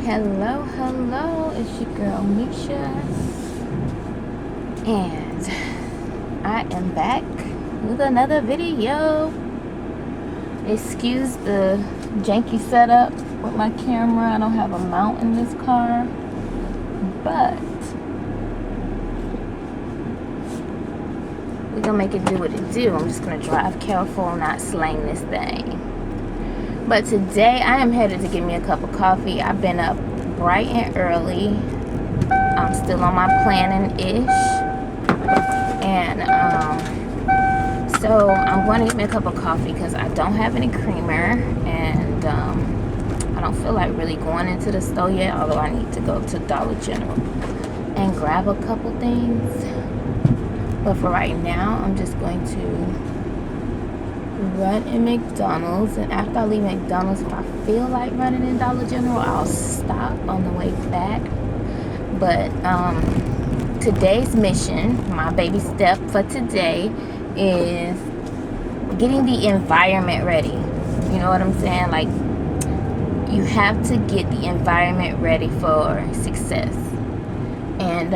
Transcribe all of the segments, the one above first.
Hello, hello, it's your girl Misha, and I am back with another video. Excuse the janky setup with my camera. I don't have a mount in this car, but we're gonna make it do what it do. I'm just gonna drive careful, not slang this thing. But today I am headed to get me a cup of coffee. I've been up bright and early. I'm still on my planning-ish. And so I'm going to get me a cup of coffee because I don't have any creamer. And I don't feel like really going into the store yet, although I need to go to Dollar General and grab a couple things. But for right now, I'm just going to run in McDonald's, and after I leave McDonald's, if I feel like running in Dollar General, I'll stop on the way back. But today's mission, my baby step for today, is getting the environment ready. You know what I'm saying? Like, you have to get the environment ready for success. And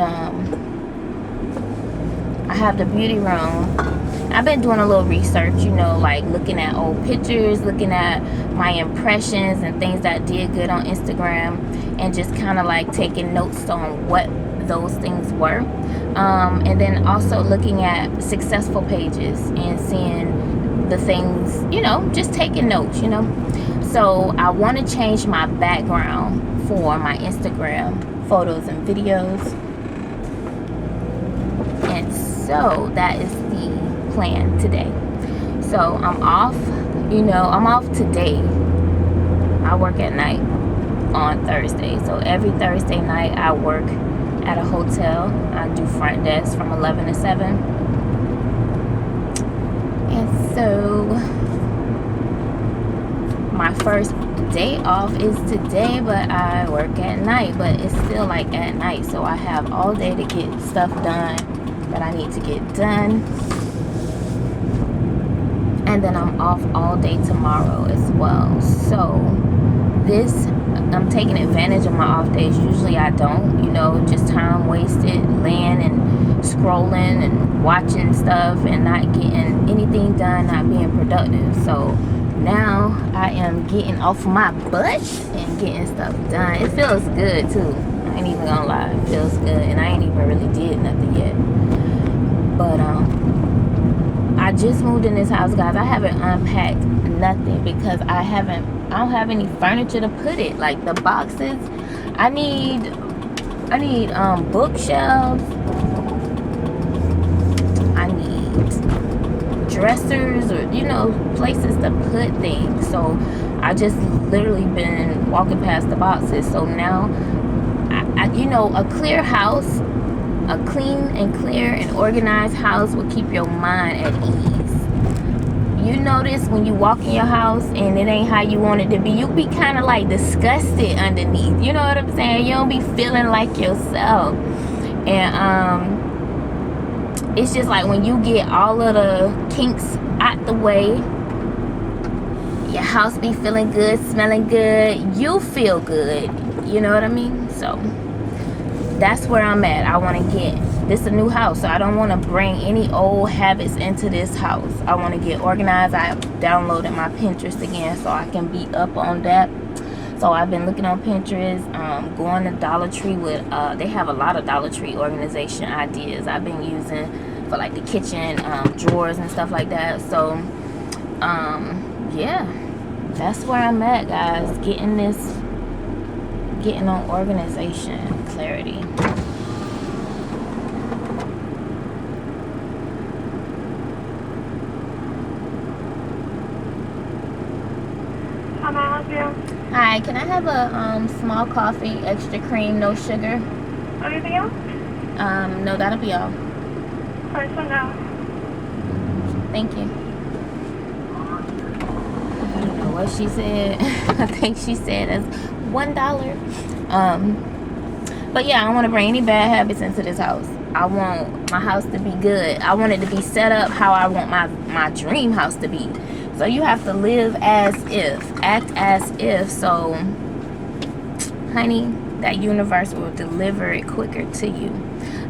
I have the beauty room. I've been doing a little research, you know, like looking at old pictures, looking at my impressions and things that did good on Instagram, and just kind of like taking notes on what those things were. And then also looking at successful pages and seeing the things, you know, just taking notes, you know. So I want to change my background for my Instagram photos and videos. And so that is the plan today. So I'm off, you know, I'm off today. I work at night on Thursday. So every Thursday night I work at a hotel. I do front desk from 11 to 7. And so my first day off is today, but I work at night, but it's still like at night. So I have all day to get stuff done that I need to get done. And then I'm off all day tomorrow as well. So this, I'm taking advantage of my off days. Usually I don't, you know, just time wasted laying and scrolling and watching stuff and not getting anything done, not being productive. So now I am getting off my butt and getting stuff done. It feels good too. I ain't even gonna lie, it feels good. And I ain't even really did nothing yet. But I just moved in this house, guys. I haven't unpacked nothing because I don't have any furniture to put it. Like the boxes, I need bookshelves. I need dressers, or, you know, places to put things. So I just literally been walking past the boxes. So now you know, a clear house, a clean and clear and organized house will keep your mind at ease. You notice when you walk in your house and it ain't how you want it to be, you be kind of like disgusted underneath. You know what I'm saying? You don't be feeling like yourself. And it's just like when you get all of the kinks out the way, your house be feeling good, smelling good, you feel good. You know what I mean? So that's where I'm at. I want to get this a new house, so I don't want to bring any old habits into this house. I want to get organized. I have downloaded my Pinterest again so I can be up on that. So I've been looking on Pinterest, going to Dollar Tree with they have a lot of Dollar Tree organization ideas I've been using for like the kitchen drawers and stuff like that. So yeah, that's where I'm at, guys. Getting on organization clarity. How may I help you? Hi, can I have a small coffee, extra cream, no sugar? Anything else? No, that'll be all. Alright, so now. Thank you. I don't know what she said. I think she said it's $1. But yeah, I don't want to bring any bad habits into this house. I want my house to be good. I want it to be set up how I want my dream house to be. So you have to live as if, act as if. So honey, that universe will deliver it quicker to you.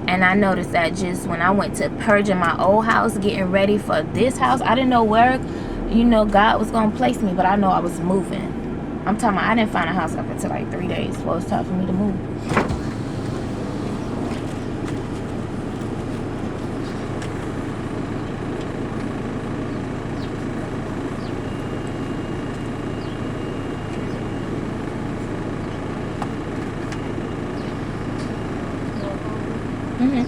And I noticed that just when I went to purging my old house, getting ready for this house, I didn't know where, you know, God was going to place me, but I know I was moving. I'm talking about I didn't find a house up until like 3 days before it was time for me to move. Mm-hmm.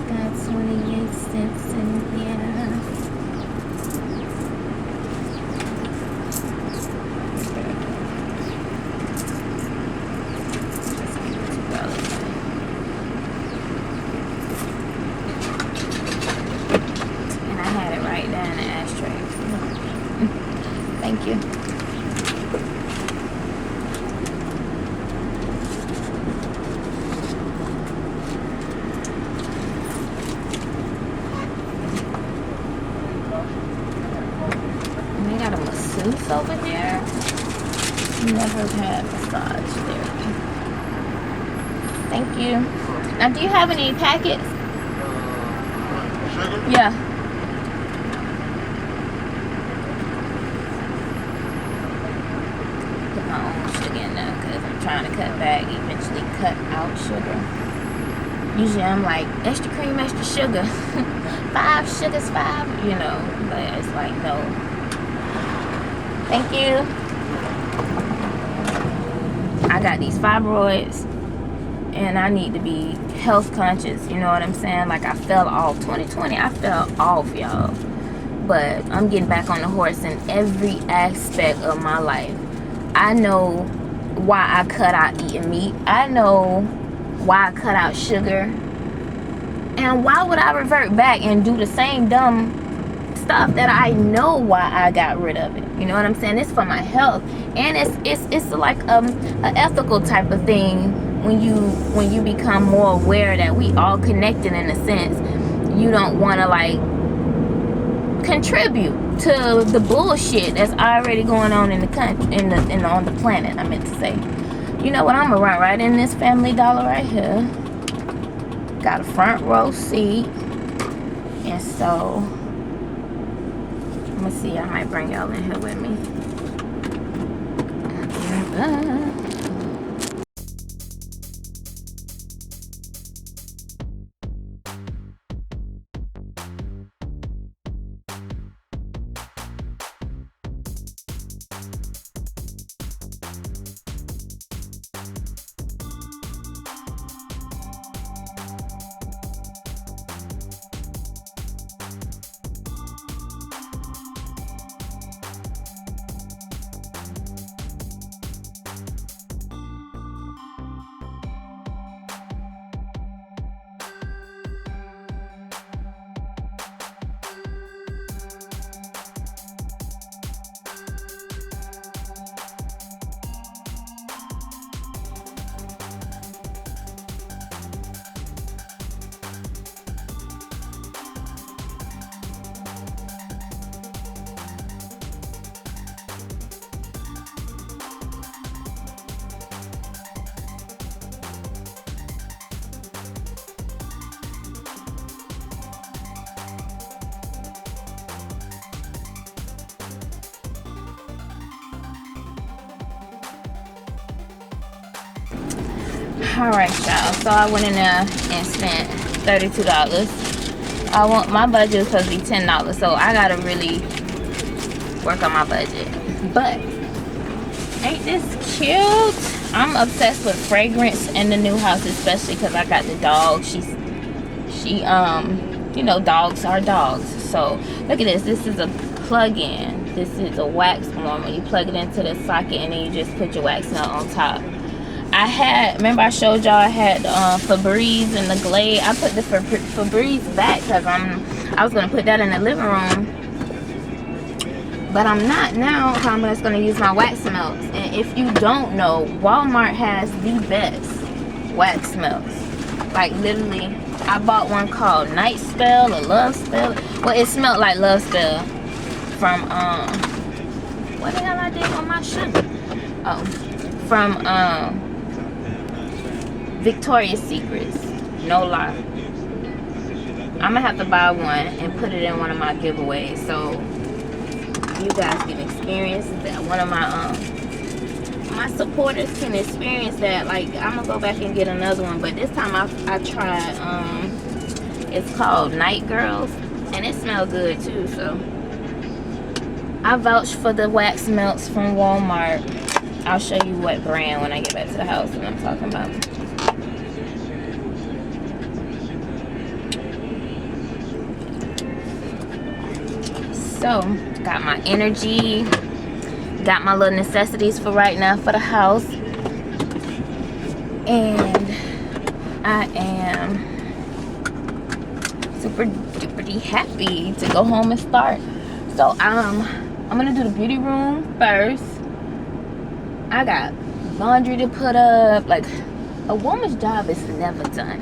Got 28 cents in here. And I had it right there in the ashtray. Thank you. Over there, never had massage therapy. Thank you. Now, do you have any packets? Sugar? Yeah. Put my own sugar in there because I'm trying to cut back, eventually cut out sugar. Usually I'm like, extra cream, extra sugar. 5 sugars, 5, you know, but it's like, no. Thank you. I got these fibroids and I need to be health conscious, you know what I'm saying? Like I fell off 2020, I fell off, y'all, but I'm getting back on the horse in every aspect of my life. I know why I cut out eating meat. I know why I cut out sugar, and why would I revert back and do the same dumb stuff that I know why I got rid of it? You know what I'm saying? It's for my health, and it's like an ethical type of thing when you become more aware that we all connected in a sense. You don't want to like contribute to the bullshit that's already going on in the country, on the planet. I meant to say. You know what? I'm gonna run right in this Family Dollar right here. Got a front row seat, and so. Let me see, I might bring y'all in here with me. Alright, y'all, so I went in there and spent $32. My budget was supposed to be $10, so I gotta really work on my budget. But ain't this cute? I'm obsessed with fragrance in the new house, especially because I got the dog. She you know, dogs are dogs. So look at this. This is a plug-in. This is a wax warmer. You plug it into the socket and then you just put your wax melt on top. Remember I showed y'all I had Febreze and the Glade. I put the Febreze back because I was going to put that in the living room. But I'm not now. I'm just going to use my wax melts. And if you don't know, Walmart has the best wax melts. Like literally, I bought one called Night Spell or Love Spell. Well, it smelled like Love Spell from What the hell I did on my sugar? Oh, from Victoria's Secrets. No lie. I'm gonna have to buy one and put it in one of my giveaways so you guys can experience that. One of my supporters can experience that. Like, I'm gonna go back and get another one, but this time I tried it's called Night Girls, and it smells good too. So I vouch for the wax melts from Walmart. I'll show you what brand when I get back to the house that I'm talking about. So, got my energy, got my little necessities for right now for the house, and I am super duper happy to go home and start. So I'm gonna do the beauty room first. I got laundry to put up. Like, a woman's job is never done.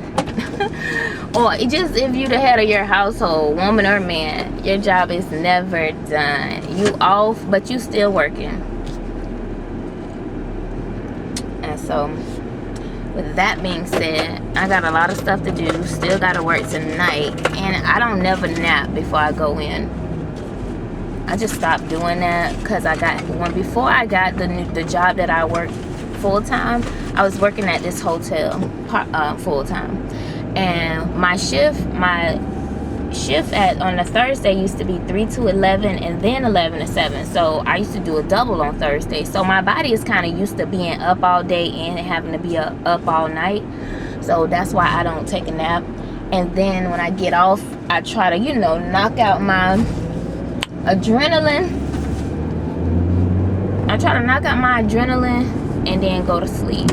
Or it just, if you're the head of your household, woman or man, your job is never done. You off, but you still working. And so, with that being said, I got a lot of stuff to do. Still got to work tonight, and I don't never nap before I go in. I just stopped doing that because before I got the job that I worked full time, I was working at this hotel full time, and my shift on a Thursday used to be 3 to 11 and then 11 to 7. So I used to do a double on Thursday. So my body is kind of used to being up all day and having to be up all night. So that's why I don't take a nap. And then when I get off, I try to, knock out my adrenaline. I try to knock out my adrenaline and then go to sleep.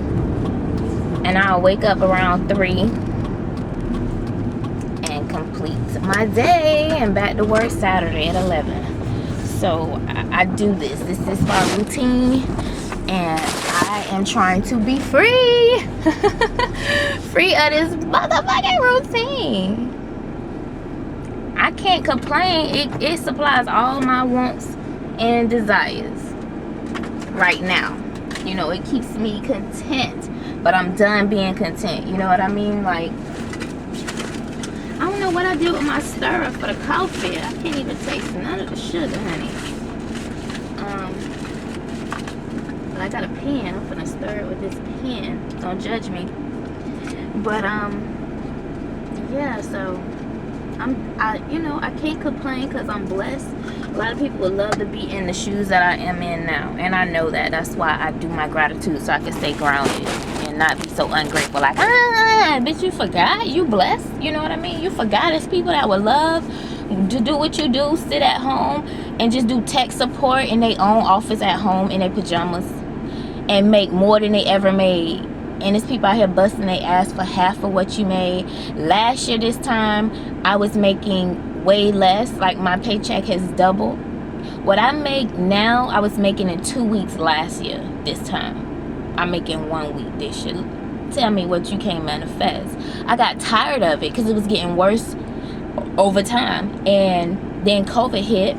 And I'll wake up around 3 and complete my day and back to work Saturday at 11. So I do this. This is my routine, and I am trying to be free. Free of this motherfucking routine. I can't complain. It supplies all my wants and desires right now. It keeps me content, but I'm done being content. You know what I mean? Like, I don't know what I did with my stirrer for the coffee. I can't even taste none of the sugar, honey. But I got a pen. I'm gonna stir it with this pen. Don't judge me. But yeah. So I can't complain because I'm blessed. A lot of people would love to be in the shoes that I am in now, and I know that. That's why I do my gratitude, so I can stay grounded and not be so ungrateful. Like, bitch, you forgot? You blessed? You know what I mean? You forgot there's people that would love to do what you do, sit at home and just do tech support in their own office at home in their pajamas and make more than they ever made. And there's people out here busting their ass for half of what you made. Last year this time, I was making way less. Like, my paycheck has doubled. What I make now, I was making in 2 weeks last year this time. I'm making 1 week this year. Tell me what you can't manifest. I got tired of it because it was getting worse over time. And then COVID hit,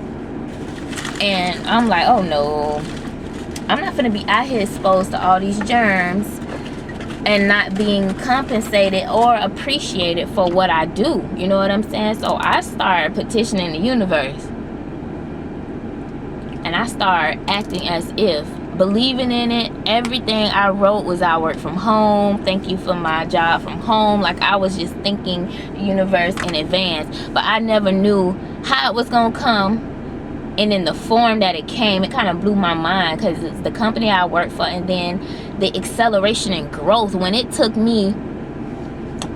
and I'm like, oh no, I'm not gonna be out here exposed to all these germs and not being compensated or appreciated for what I do. You know what I'm saying? So I started petitioning the universe, and I started acting as if, believing in it. Everything I wrote was, I work from home, thank you for my job from home. Like, I was just thinking the universe in advance, but I never knew how it was gonna come. And in the form that it came, it kind of blew my mind, because it's the company I work for, and then the acceleration and growth. When it took me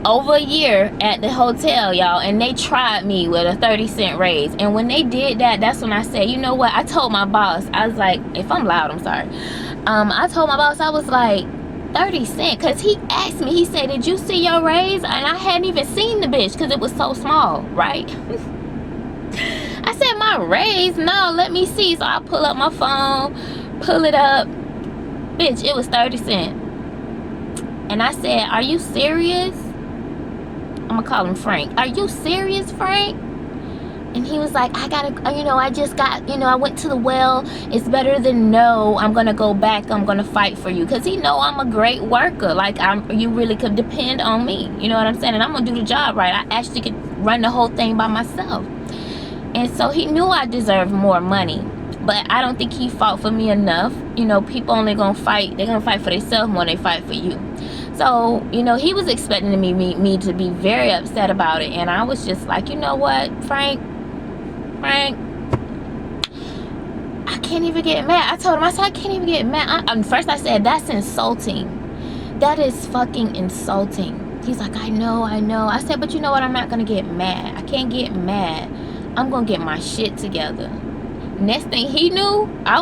over a year at the hotel, y'all, and they tried me with a 30-cent raise, and when they did that, that's when I said, you know what? I told my boss, I was like, if I'm loud, I'm sorry. I told my boss, I was like, 30 cents, because he asked me, he said, did you see your raise? And I hadn't even seen the bitch because it was so small, right? I said, my raise? No, let me see. So I pull up my phone, pull it up. Bitch, it was 30 cents. And I said, are you serious? I'm gonna call him Frank. Are you serious, Frank? And he was like, I gotta, I just got, I went to the well. It's better than no. I'm gonna go back. I'm gonna fight for you. Because he know I'm a great worker. Like, you really could depend on me. You know what I'm saying? And I'm gonna do the job right. I actually could run the whole thing by myself. And so he knew I deserved more money. But I don't think he fought for me enough. People only gonna fight. They're gonna fight for themselves more than they fight for you. So, he was expecting me to be very upset about it. And I was just like, you know what, Frank, I can't even get mad. I told him, I said, I can't even get mad. First I said, that's insulting. That is fucking insulting. He's like, I know. I said, but you know what? I'm not going to get mad. I can't get mad. I'm going to get my shit together. Next thing he knew, I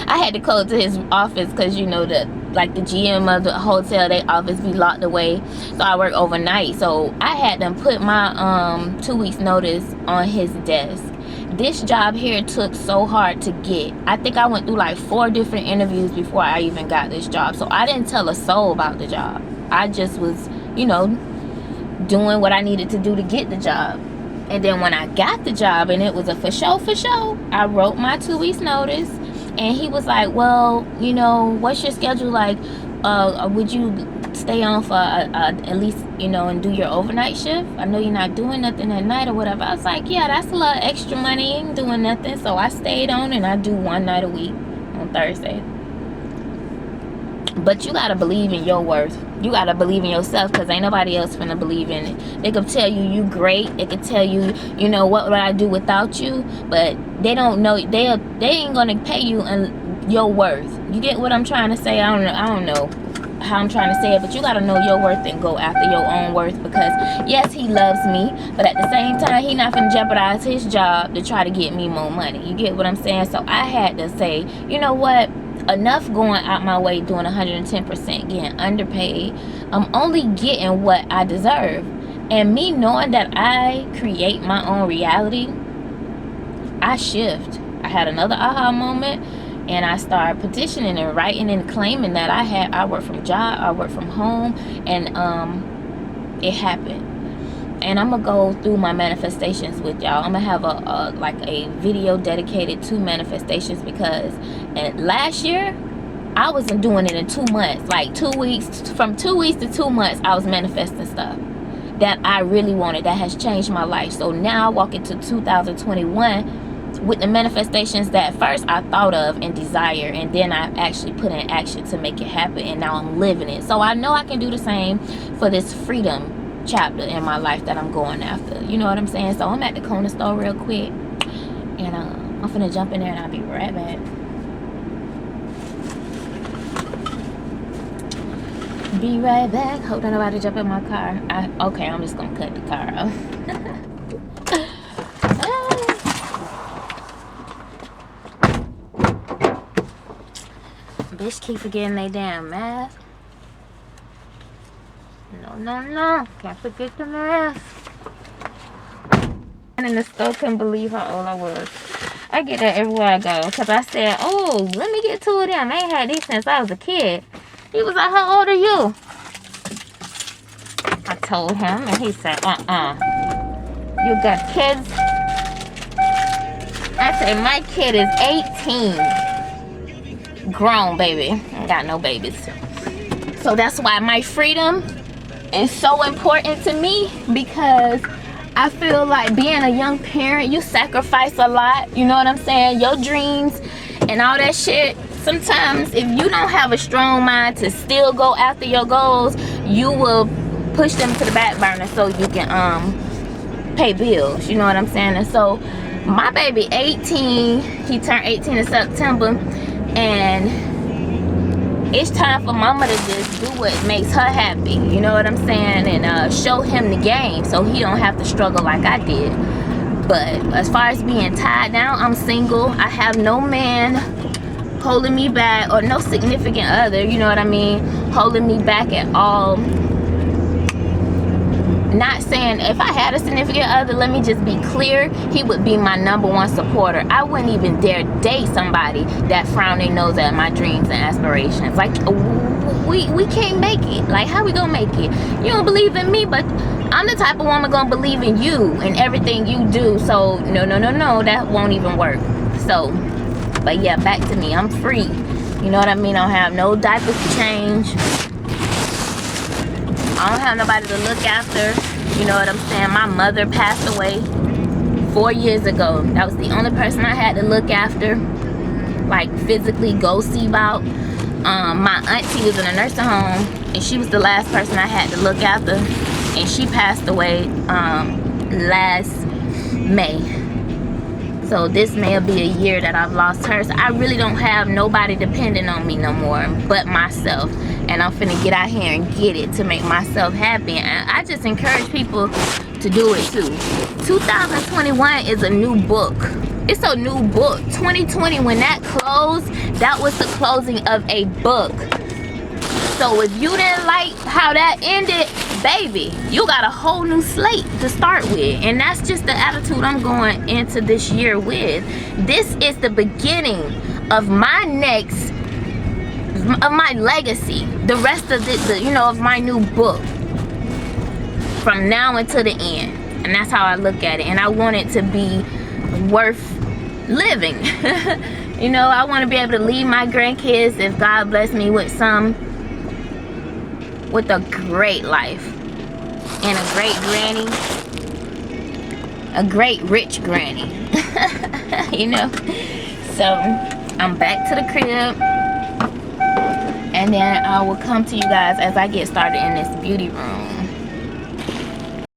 had to go to his office because, the GM of the hotel, their office be locked away. So I work overnight. So I had them put my 2 weeks notice on his desk. This job here took so hard to get. I think I went through like 4 different interviews before I even got this job. So I didn't tell a soul about the job. I just was, doing what I needed to do to get the job. And then when I got the job and it was a for sure, I wrote my 2 weeks notice. And he was like, well, what's your schedule like? Would you stay on for at least, and do your overnight shift? I know you're not doing nothing at night or whatever. I was like, yeah, that's a lot of extra money. Ain't doing nothing. So I stayed on, and I do 1 night a week on Thursday. But you got to believe in your worth. You got to believe in yourself, because ain't nobody else finna believe in it. They could tell you great. They could tell you, what would I do without you? But they don't know. They ain't going to pay you your worth. You get what I'm trying to say? I don't know how I'm trying to say it, but you got to know your worth and go after your own worth, because yes, he loves me, but at the same time, he not gonna jeopardize his job to try to get me more money. You get what I'm saying? So I had to say, you know what, enough going out my way doing 110%, getting underpaid. I'm only getting what I deserve. And me knowing that I create my own reality, I shift. I had another aha moment. And I started petitioning and writing and claiming that I work from job, I work from home, and it happened. And I'm gonna go through my manifestations with y'all. I'm gonna have a video dedicated to manifestations, because last year I wasn't doing it in 2 months, like 2 weeks, from 2 weeks to 2 months, I was manifesting stuff that I really wanted, that has changed my life. So now I walk into 2021 with the manifestations that first I thought of and desire, and then I actually put in action to make it happen, and now I'm living it. So I know I can do the same for this freedom chapter in my life that I'm going after. You know what I'm saying? So I'm at the corner store real quick, and I'm finna jump in there, and I'll be right back. Be right back. Hope don't nobody jump in my car. Okay, I'm just gonna cut the car off. Bitch keep forgetting they damn mask. No. Can't forget the mask. And in the store, couldn't believe how old I was. I get that everywhere I go. Because I said, oh, let me get 2 of them. I ain't had these since I was a kid. He was like, how old are you? I told him, and he said, you got kids? I said, my kid is 18. Grown, baby. I ain't got no babies. So that's why my freedom is so important to me, because I feel like being a young parent, you sacrifice a lot. You know what I'm saying? Your dreams and all that shit. Sometimes if you don't have a strong mind to still go after your goals, you will push them to the back burner so you can pay bills. You know what I'm saying? And so my baby 18, he turned 18 in September, and it's time for mama to just do what makes her happy. You know what I'm saying? And show him the game so he don't have to struggle like I did. But as far as being tied down, I'm single. I have no man holding me back, or no significant other, you know what I mean, holding me back at all. Not saying if I had a significant other, let me just be clear, he would be my #1 supporter. I wouldn't even dare date somebody that frown their nose at my dreams and aspirations. Like, we can't make it. Like, how we gonna make it? You don't believe in me, but I'm the type of woman gonna believe in you and everything you do. So no, that won't even work. So, but yeah, back to me. I'm free. You know what I mean? I don't have no diapers to change. I don't have nobody to look after. You know what I'm saying? My mother passed away 4 years ago. That was the only person I had to look after, like physically go see about. My auntie was in a nursing home, and she was the last person I had to look after, and she passed away last May. So this may be a year that I've lost her. So I really don't have nobody depending on me no more but myself. And I'm finna get out here and get it to make myself happy. And I just encourage people to do it too. 2021 is a new book. It's a new book. 2020, when that closed, that was the closing of a book. So if you didn't like how that ended, baby, you got a whole new slate to start with. And that's just the attitude I'm going into this year with. This is the beginning of my next, of my legacy. The rest of the you know, of my new book. From now until the end. And that's how I look at it. And I want it to be worth living. You know, I want to be able to leave my grandkids, if God bless me with a great life and a great granny, a great rich granny. You know, so I'm back to the crib, and then I will come to you guys as I get started in this beauty room.